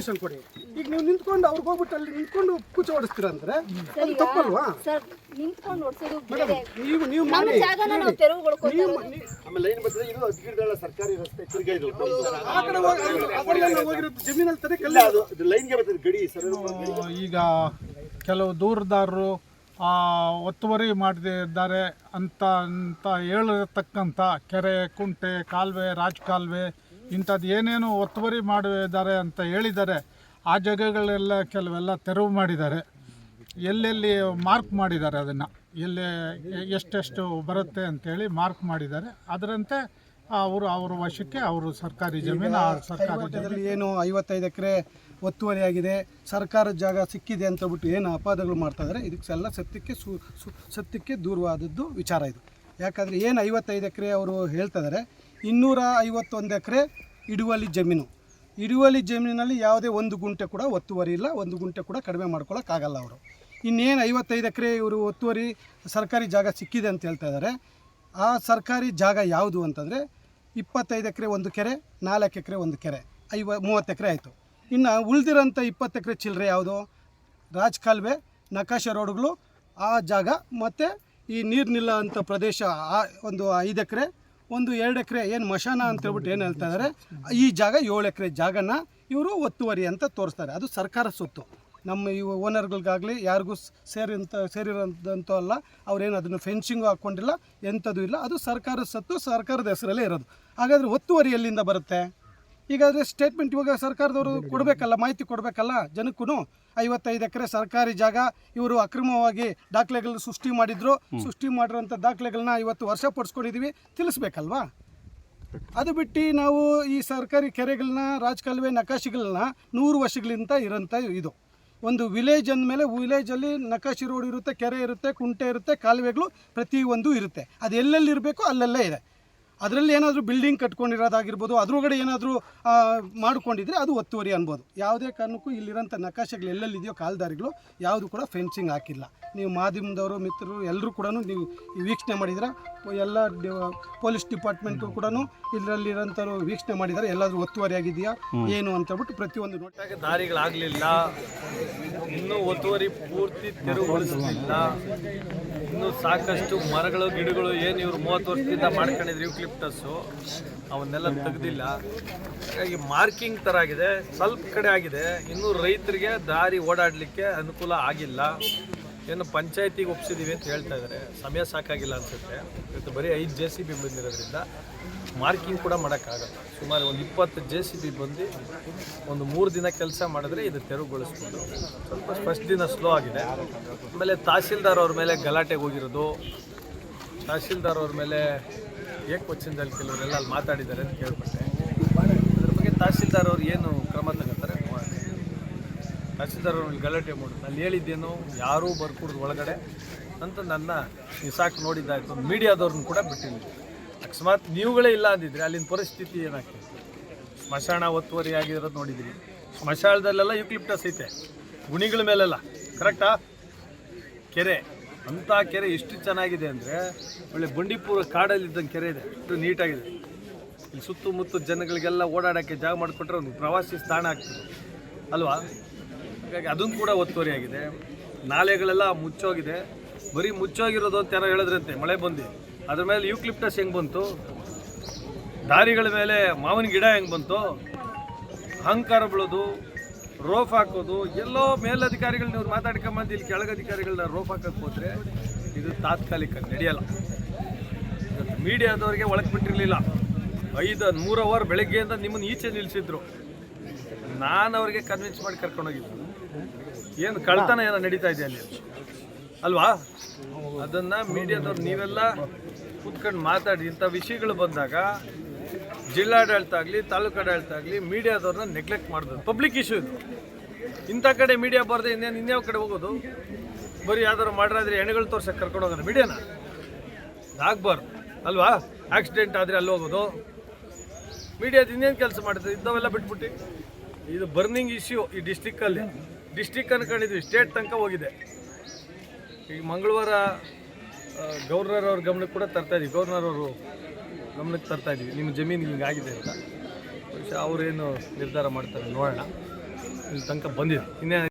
Permission ಕೊಡಿ. ಈಗ ನೀವು ನಿಂತ್ಕೊಂಡು ಅವ್ರಿಗೆ ಹೋಗ್ಬಿಟ್ಟು ಅಲ್ಲಿ ನಿಂತ್ಕೊಂಡು ಕೂಚ ಹೊಡಿಸ್ತೀರ ಅಂದ್ರೆ ಅದು ತಪ್ಪಲ್ವಾ? ನಿಂತ್ಕೊಂಡು ಹೊಡ್ಸೋದು ನೀವು ಮಾಡಿ ಸರ್ಕಾರಿ ರಸ್ತೆ ತಿರ್ಗಾ ಇದು ಆ ಕಡೆ ಹೋಗಿರೋದು ಜಮೀನಲ್ಲಿ ತಡೆ ಕಲ್ಲ ಅದು ಲೈನ್ಗೆ ಬರ್ತದೆ ಗಡಿ ಸರ್. ಈಗ ಕೆಲವು ದೂರದಾರರು ಒತ್ತುವರಿ ಮಾಡದಿದ್ದಾರೆ ಅಂತ ಹೇಳಿರತಕ್ಕಂಥ ಕೆರೆ, ಕುಂಟೆ, ಕಾಲುವೆ, ರಾಜಕಾಲುವೆ ಇಂಥದ್ದು ಏನೇನು ಒತ್ತುವರಿ ಮಾಡಿದ್ದಾರೆ ಅಂತ ಹೇಳಿದ್ದಾರೆ. ಆ ಜಾಗಗಳೆಲ್ಲ ಕೆಲವೆಲ್ಲ ತೆರವು ಮಾಡಿದ್ದಾರೆ. ಎಲ್ಲೆಲ್ಲಿ ಮಾರ್ಕ್ ಮಾಡಿದ್ದಾರೆ, ಅದನ್ನು ಎಲ್ಲಿ ಎಷ್ಟೆಷ್ಟು ಬರುತ್ತೆ ಅಂತೇಳಿ ಮಾರ್ಕ್ ಮಾಡಿದ್ದಾರೆ. ಅದರಂತೆ ಅವರ ವಶಕ್ಕೆ ಅವರು ಸರ್ಕಾರಿ ಜಮೀನು ಸರ್ಕಾರಿ ಏನು 55 ಎಕರೆ ಒತ್ತುವರಿಯಾಗಿದೆ, ಸರ್ಕಾರದ ಜಾಗ ಸಿಕ್ಕಿದೆ ಅಂತ ಬಿಟ್ಟು ಏನು ಅಪವಾದಗಳು ಮಾಡ್ತಾ ಇದ್ದಾರೆ, ಇದಕ್ಕೆಲ್ಲ ಸತ್ಯಕ್ಕೆ ದೂರವಾದದ್ದು ವಿಚಾರ ಇದು. ಯಾಕಂದರೆ ಏನು 55 ಎಕರೆ ಅವರು ಹೇಳ್ತಾ ಇದ್ದಾರೆ, 251 ಎಕರೆ ಹಿಡುವಳಿ ಜಮೀನು. ಹಿಡುವಳಿ ಜಮೀನಿನಲ್ಲಿ ಯಾವುದೇ ಒಂದು ಗುಂಟೆ ಕೂಡ ಒತ್ತುವರಿ ಇಲ್ಲ, ಒಂದು ಗುಂಟೆ ಕೂಡ ಕಡಿಮೆ ಮಾಡ್ಕೊಳ್ಳೋಕ್ಕಾಗಲ್ಲ ಅವರು. ಇನ್ನೇನು 55 ಎಕರೆ ಇವರು ಒತ್ತುವರಿ ಸರ್ಕಾರಿ ಜಾಗ ಸಿಕ್ಕಿದೆ ಅಂತ ಹೇಳ್ತಾ ಇದ್ದಾರೆ. ಆ ಸರ್ಕಾರಿ ಜಾಗ ಯಾವುದು ಅಂತಂದರೆ 25 ಎಕರೆ ಒಂದು ಕೆರೆ, 4 ಎಕರೆ ಒಂದು ಕೆರೆ, 30 ಎಕರೆ ಆಯಿತು. ಇನ್ನು ಉಳಿದಿರೋಂಥ 20 ಎಕರೆ ಚಿಲ್ಲರೆ ಯಾವುದು ರಾಜಕಾಲುವೆ, ನಕಾಶೆ ರೋಡ್ಗಳು, ಆ ಜಾಗ ಮತ್ತು ಈ ನೀರು ನಿಲ್ಲ ಅಂಥ ಪ್ರದೇಶ ಒಂದು 5 ಎಕರೆ, ಒಂದು 2 ಎಕರೆ ಏನು ಮಶಾನ ಅಂತೇಳ್ಬಿಟ್ಟು ಏನು ಹೇಳ್ತಾ ಇದ್ದಾರೆ, ಈ ಜಾಗ 7 ಎಕರೆ ಜಾಗನ ಇವರು ಒತ್ತುವರಿ ಅಂತ ತೋರಿಸ್ತಾರೆ. ಅದು ಸರ್ಕಾರ ಸೊತ್ತು, ನಮ್ಮ ಈ ಓನರ್ಗಳಿಗಾಗಲಿ ಯಾರಿಗೂ ಸೇರಿರೋಂಥ ಅಲ್ಲ. ಅವ್ರೇನು ಅದನ್ನು ಫೆನ್ಸಿಂಗು ಹಾಕ್ಕೊಂಡಿಲ್ಲ, ಎಂಥದ್ದು ಇಲ್ಲ. ಅದು ಸರ್ಕಾರದ ಸತ್ತು, ಸರ್ಕಾರದ ಹೆಸರಲ್ಲೇ ಇರೋದು. ಹಾಗಾದರೆ ಒತ್ತುವರಿ ಎಲ್ಲಿಂದ ಬರುತ್ತೆ? ಈಗಾದರೆ ಸ್ಟೇಟ್ಮೆಂಟ್ ಇವಾಗ ಸರ್ಕಾರದವರು ಕೊಡಬೇಕಲ್ಲ, ಮಾಹಿತಿ ಕೊಡಬೇಕಲ್ಲ ಜನಕ್ಕೂ. 55 ಎಕರೆ ಸರ್ಕಾರಿ ಜಾಗ ಇವರು ಅಕ್ರಮವಾಗಿ ದಾಖಲೆಗಳನ್ನ ಸೃಷ್ಟಿ ಮಾಡಿರೋಂಥ ದಾಖಲೆಗಳನ್ನ 50 ವರ್ಷ ಪಡಿಸ್ಕೊಂಡಿದ್ದೀವಿ, ತಿಳಿಸ್ಬೇಕಲ್ವಾ? ಅದು ಬಿಟ್ಟು ನಾವು ಈ ಸರ್ಕಾರಿ ಕೆರೆಗಳನ್ನ, ರಾಜಕಾಲುವೆ, ನಕಾಶೆಗಳನ್ನ 100 ವರ್ಷಗಳಿಂದ ಇರೋಂಥ ಇದು ಒಂದು ವಿಲೇಜ್ ಅಂದಮೇಲೆ ವಿಲೇಜಲ್ಲಿ ನಕಾಶೆ ರೋಡ್ ಇರುತ್ತೆ, ಕೆರೆ ಇರುತ್ತೆ, ಕುಂಟೆ ಇರುತ್ತೆ, ಕಾಲುವೆಗಳು ಪ್ರತಿಯೊಂದು ಇರುತ್ತೆ. ಅದು ಎಲ್ಲೆಲ್ಲಿ ಇರಬೇಕು ಅಲ್ಲೆಲ್ಲೇ ಇದೆ. ಅದರಲ್ಲಿ ಏನಾದರೂ ಬಿಲ್ಡಿಂಗ್ ಕಟ್ಕೊಂಡಿರೋದಾಗಿರ್ಬೋದು, ಅದ್ರೊಳಗಡೆ ಏನಾದರೂ ಮಾಡ್ಕೊಂಡಿದ್ರೆ ಅದು ಒತ್ತುವರಿ ಅನ್ಬೋದು. ಯಾವುದೇ ಕಾರಣಕ್ಕೂ ಇಲ್ಲಿರೋಂಥ ನಕಾಶೆಗಳು ಎಲ್ಲೆಲ್ಲಿದೆಯೋ ಕಾಲ್ದಾರಿಗಳು ಯಾವುದು ಕೂಡ ಫೆನ್ಸಿಂಗ್ ಹಾಕಿಲ್ಲ. ನೀವು ಮಾಧ್ಯಮದವರು, ಮಿತ್ರರು ಎಲ್ಲರೂ ಕೂಡ ನೀವು ವೀಕ್ಷಣೆ ಮಾಡಿದ್ರೆ, ಎಲ್ಲ ಪೊಲೀಸ್ ಡಿಪಾರ್ಟ್ಮೆಂಟು ಕೂಡ ಇದರಲ್ಲಿರೋಂಥವ್ರು ವೀಕ್ಷಣೆ ಮಾಡಿದ್ದಾರೆ. ಎಲ್ಲಾದರೂ ಒತ್ತುವರಿ ಆಗಿದೆಯಾ ಏನು ಅಂತೇಳ್ಬಿಟ್ಟು ಪ್ರತಿಯೊಂದು ನೋಟಾಗಿ ದಾರಿಗಳಾಗಲಿಲ್ಲ, ಇನ್ನೂ ಒತ್ತುವರಿ ಪೂರ್ತಿ ತೆರವುಗೊಳಿಸಲಿಲ್ಲ. ಇನ್ನೂ ಸಾಕಷ್ಟು ಮರಗಳು, ಗಿಡಗಳು ಏನು ಇವರು 30 ವರ್ಷದಿಂದ ಮಾಡ್ಕೊಂಡಿದ್ರು ಯೂಕ್ಲಿಪ್ಟಸ್ಸು, ಅವನ್ನೆಲ್ಲ ತೆಗೆದಿಲ್ಲ. ಹಾಗಾಗಿ ಮಾರ್ಕಿಂಗ್ ಥರ ಆಗಿದೆ, ಸ್ವಲ್ಪ ಕಡೆ ಆಗಿದೆ. ಇನ್ನೂ ರೈತರಿಗೆ ದಾರಿ ಓಡಾಡಲಿಕ್ಕೆ ಅನುಕೂಲ ಆಗಿಲ್ಲ. ಏನು ಪಂಚಾಯತಿಗೆ ಒಪ್ಪಿಸಿದ್ದೀವಿ ಅಂತ ಹೇಳ್ತಾ ಇದ್ದಾರೆ, ಸಮಯ ಸಾಕಾಗಿಲ್ಲ ಅನಿಸುತ್ತೆ. ಇವತ್ತು ಬರೀ 5 JCB ಬಂದಿರೋದ್ರಿಂದ ಮಾರ್ಕಿಂಗ್ ಕೂಡ ಮಾಡೋಕ್ಕಾಗಲ್ಲ. ಸುಮಾರು ಒಂದು 20 JCB ಬಂದು ಒಂದು 3 ದಿನ ಕೆಲಸ ಮಾಡಿದ್ರೆ ಇದು ತೆರವುಗೊಳಿಸ್ಬೋದು. ಸ್ವಲ್ಪ ಫಸ್ಟ್ ದಿನ ಸ್ಲೋ ಆಗಿದೆ. ಆಮೇಲೆ ತಹಸೀಲ್ದಾರ್ ಅವ್ರ ಮೇಲೆ ಗಲಾಟೆಗೆ ಹೋಗಿರೋದು, ತಹಸೀಲ್ದಾರ್ ಅವ್ರ ಮೇಲೆ ಏಕವಚನದಲ್ಲಿ ಕೆಲವರೆಲ್ಲ ಅಲ್ಲಿ ಮಾತಾಡಿದ್ದಾರೆ ಅಂತ ಕೇಳ್ಪಟ್ಟೆ. ಅದ್ರ ಬಗ್ಗೆ ತಹಸೀಲ್ದಾರ್ ಅವ್ರು ಏನು ಕ್ರಮ ತಗೋತಾರೆ ಮಾಡಿ. ತಹಸೀಲ್ದಾರ್ ಅವ್ರಲ್ಲಿ ಗಲಾಟೆ ಮಾಡೋದು, ಅಲ್ಲಿ ಹೇಳಿದ್ದೇನು ಯಾರೂ ಬರ್ಕೊಡ್ದು ಒಳಗಡೆ ಅಂತ ನನ್ನ ಸಾಕು ನೋಡಿದ್ದಾಯಿತು. ಮೀಡಿಯಾದವ್ರನ್ನ ಕೂಡ ಬಿಟ್ಟಿಲ್ಲ. ಅಕಸ್ಮಾತ್ ನೀವುಗಳೇ ಇಲ್ಲ ಅಂದಿದ್ರೆ ಅಲ್ಲಿನ ಪರಿಸ್ಥಿತಿ ಏನಾಗ್ತದೆ? ಸ್ಮಶಾನ ಒತ್ತುವರಿ ಆಗಿರೋದು ನೋಡಿದ್ದೀರಿ. ಸ್ಮಶಾನದಲ್ಲೆಲ್ಲ ಯೂಕ್ಲಿಪ್ಟಸ್ ಐತೆ, ಗುಣಿಗಳ ಮೇಲೆಲ್ಲ. ಕರೆಕ್ಟಾ? ಕೆರೆ ಅಂಥ ಕೆರೆ ಎಷ್ಟು ಚೆನ್ನಾಗಿದೆ ಅಂದರೆ, ಒಳ್ಳೆ ಬಂಡೀಪುರ ಕಾಡಲ್ಲಿದ್ದಂಗೆ ಕೆರೆ ಇದೆ, ಅಷ್ಟು ನೀಟಾಗಿದೆ. ಇಲ್ಲಿ ಸುತ್ತಮುತ್ತ ಜನಗಳಿಗೆಲ್ಲ ಓಡಾಡೋಕ್ಕೆ ಜಾಗ ಮಾಡಿಕೊಟ್ರೆ ಒಂದು ಪ್ರವಾಸಿ ತಾಣ ಆಗ್ತದೆ ಅಲ್ವಾ? ಹಾಗಾಗಿ ಅದನ್ನು ಕೂಡ ಒತ್ತುವರಿ ಆಗಿದೆ. ನಾಲೆಗಳೆಲ್ಲ ಮುಚ್ಚೋಗಿದೆ. ಬರೀ ಮುಚ್ಚೋಗಿರೋದು ಅಂತ ಯಾರೋ ಹೇಳಿದ್ರಂತೆ, ಮಳೆ ಬಂದು ಅದ್ರ ಮೇಲೆ ಯೂಕ್ಲಿಪ್ಟಸ್ ಹೆಂಗೆ ಬಂತು? ದಾರಿಗಳ ಮೇಲೆ ಮಾವಿನ ಗಿಡ ಹೆಂಗೆ ಬಂತು? ಅಹಂಕಾರ ಬೀಳೋದು, ರೋಫ್ ಹಾಕೋದು, ಎಲ್ಲೋ ಮೇಲಧಿಕಾರಿಗಳನ್ನ ಇವ್ರು ಮಾತಾಡ್ಕೊಂಬಂದು ಇಲ್ಲಿ ಕೆಳಗಧಿಕಾರಿಗಳನ್ನ ರೋಫ್ ಹಾಕಕ್ಕೆ ಹೋದರೆ ಇದು ತಾತ್ಕಾಲಿಕ, ನಡೆಯಲ್ಲ. ಇವತ್ತು ಮೀಡಿಯಾದವ್ರಿಗೆ ಒಳಗೆ ಬಿಟ್ಟಿರಲಿಲ್ಲ. 3 ಅವರ್ ಬೆಳಗ್ಗೆಯಿಂದ ನಿಮ್ಮನ್ನು ಈಚೆ ನಿಲ್ಲಿಸಿದ್ರು. ನಾನು ಅವ್ರಿಗೆ ಕನ್ವಿನ್ಸ್ ಮಾಡಿ ಕರ್ಕೊಂಡೋಗಿದ್ದು. ಏನು ಕಳ್ತನ ಏನೋ ನಡೀತಾ ಇದೆ ಅಲ್ಲಿ ಅಲ್ವಾ? ಅದನ್ನು ಮೀಡಿಯಾದವ್ರು ನೀವೆಲ್ಲ ಕೂತ್ಕೊಂಡು ಮಾತಾಡಿ. ಇಂಥ ವಿಷಯಗಳು ಬಂದಾಗ ಜಿಲ್ಲಾಡಳಿತ ಆಗಲಿ, ತಾಲೂಕು ಆಡಳಿತ ಆಗಲಿ, ಮೀಡಿಯಾದವ್ರನ್ನ ನೆಗ್ಲೆಕ್ಟ್ ಮಾಡಿದ್ರು. ಪಬ್ಲಿಕ್ ಇಶ್ಯೂ ಇದು. ಇಂಥ ಕಡೆ ಮೀಡಿಯಾ ಬರದೆ ಇನ್ಯಾವ ಕಡೆ ಹೋಗೋದು? ಬರೀ ಯಾವ್ದಾದ್ರು ಮಾಡಿರಾದ್ರೆ ಹೆಣಗಳು ತೋರ್ಸಕ್ಕೆ ಕರ್ಕೊಂಡು ಹೋಗೋದು ಮೀಡಿಯಾನ? ಆಗಬಾರ್ದು ಅಲ್ವಾ? ಆಕ್ಸಿಡೆಂಟ್ ಆದರೆ ಅಲ್ಲಿ ಹೋಗೋದು. ಮೀಡಿಯಾದ ಇನ್ನೇನು ಕೆಲಸ ಮಾಡ್ತದೆ? ಇಂಥವೆಲ್ಲ ಬಿಟ್ಬಿಟ್ಟು ಇದು ಬರ್ನಿಂಗ್ ಇಶ್ಯೂ ಈ ಡಿಸ್ಟಿಕ್ ಅನ್ಕೊಂಡಿದ್ವಿ, ಸ್ಟೇಟ್ ತನಕ ಹೋಗಿದೆ. ಈಗ ಮಂಗಳವಾರ ಗವರ್ನರ್ ಅವ್ರ ಗಮನಕ್ಕೆ ಕೂಡ ತರ್ತಾಯಿದ್ವಿ. ಗವರ್ನರ್ ಅವರು ಗಮನಕ್ಕೆ ತರ್ತಾಯಿದ್ವಿ, ನಿಮ್ಮ ಜಮೀನು ಹಿಂಗಾಗಿದೆ ಅಂತ. ಅವರೇನು ನಿರ್ಧಾರ ಮಾಡ್ತಾರೆ ನೋಡೋಣ. ಇಲ್ಲಿ ತನಕ ಬಂದಿದೆ ಇನ್ನೇನು